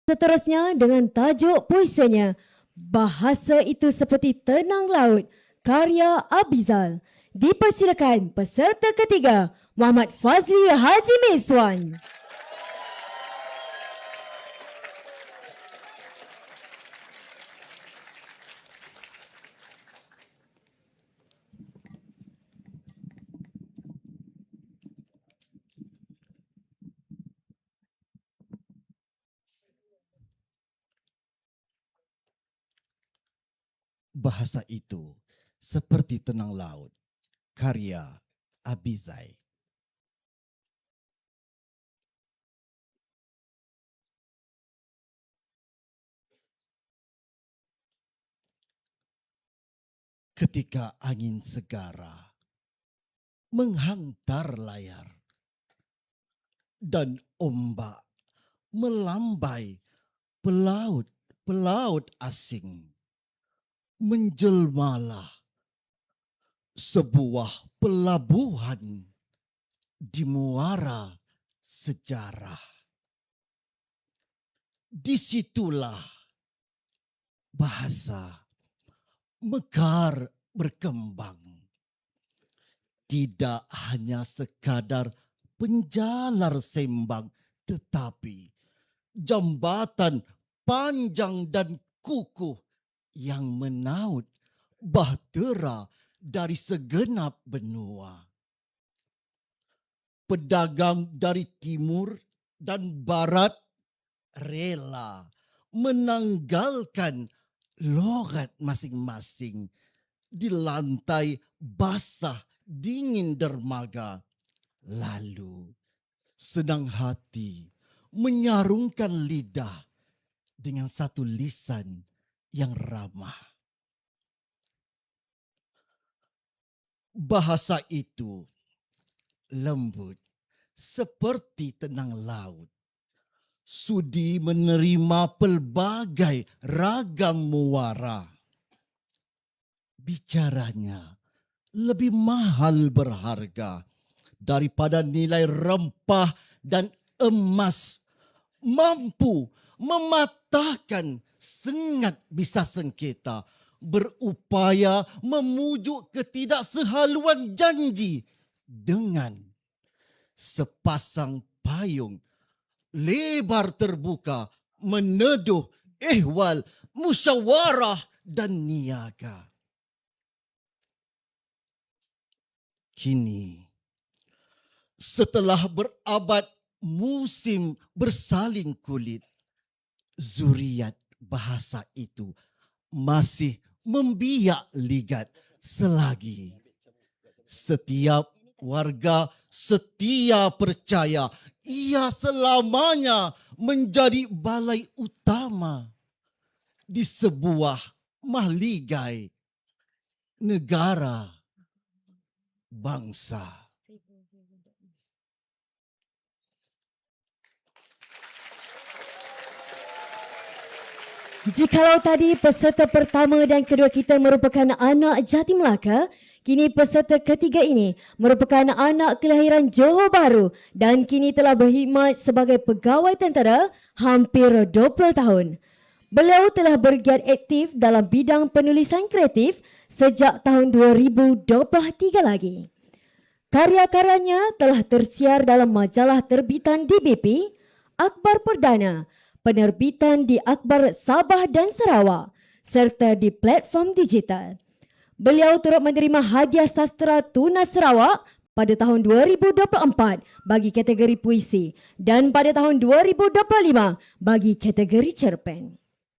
Seterusnya dengan tajuk puisinya Bahasa Itu Seperti Tenang Laut karya Abizal. Dipersilakan peserta ketiga Muhammad Fazli Haji Miswan. Bahasa Itu Seperti Tenang Laut karya Abizai. Ketika angin segara menghantar layar dan ombak melambai pelaut asing, menjelmalah sebuah pelabuhan di muara sejarah. Disitulah bahasa mekar berkembang. Tidak hanya sekadar penjalar sembang, tetapi jambatan panjang dan kukuh yang menaut bahtera dari segenap benua. Pedagang dari timur dan barat rela menanggalkan logat masing-masing di lantai basah dingin dermaga. Lalu senang hati menyarungkan lidah dengan satu lisan yang ramah. Bahasa itu lembut seperti tenang laut, sudi menerima pelbagai ragam muara. Bicaranya lebih mahal berharga daripada nilai rempah dan emas, mampu mematahkan sengat bisa sengketa, berupaya memujuk ketidaksehaluan janji dengan sepasang payung lebar terbuka meneduh ihwal musyawarah dan niaga. Kini, setelah berabad musim bersalin kulit, zuriat bahasa itu masih membiak ligat selagi setiap warga setia percaya ia selamanya menjadi balai utama di sebuah mahligai negara bangsa. Jikalau tadi peserta pertama dan kedua kita merupakan anak Jati Melaka, kini peserta ketiga ini merupakan anak kelahiran Johor Bahru dan kini telah berkhidmat sebagai pegawai tentera hampir 20 tahun. Beliau telah bergiat aktif dalam bidang penulisan kreatif sejak tahun 2023 lagi. Karya-karyanya telah tersiar dalam majalah terbitan DBP, Akhbar Perdana, penerbitan di Akhbar Sabah dan Sarawak serta di platform digital. Beliau turut menerima hadiah sastra Tunas Sarawak pada tahun 2024 bagi kategori puisi dan pada tahun 2025 bagi kategori cerpen.